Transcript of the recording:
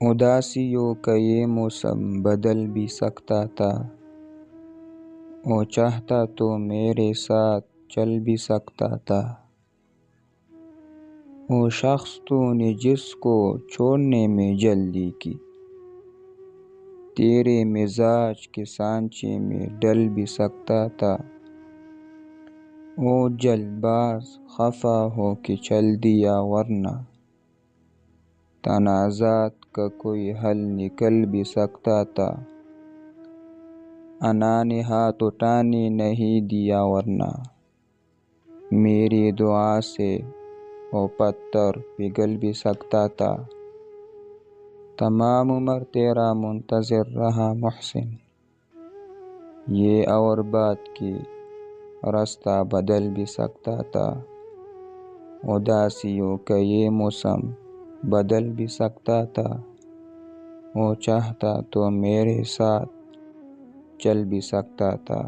اداسیوں کا یہ موسم بدل بھی سکتا تھا، وہ چاہتا تو میرے ساتھ چل بھی سکتا تھا۔ وہ شخص تو نے جس کو چھوڑنے میں جلدی کی، تیرے مزاج کے سانچے میں ڈل بھی سکتا تھا۔ وہ جلد باز خفا ہو کے چل دیا، ورنہ تنازعات کا کوئی حل نکل بھی سکتا تھا۔ انا نے ہاتھ اٹھانے نہیں دیا، ورنہ میری دعا سے وہ پتھر پگھل بھی سکتا تھا۔ تمام عمر تیرا منتظر رہا محسن، یہ اور بات کہ راستہ بدل بھی سکتا تھا۔ اداسیوں کا یہ موسم بدل بھی سکتا تھا، وہ چاہتا تو میرے ساتھ چل بھی سکتا تھا۔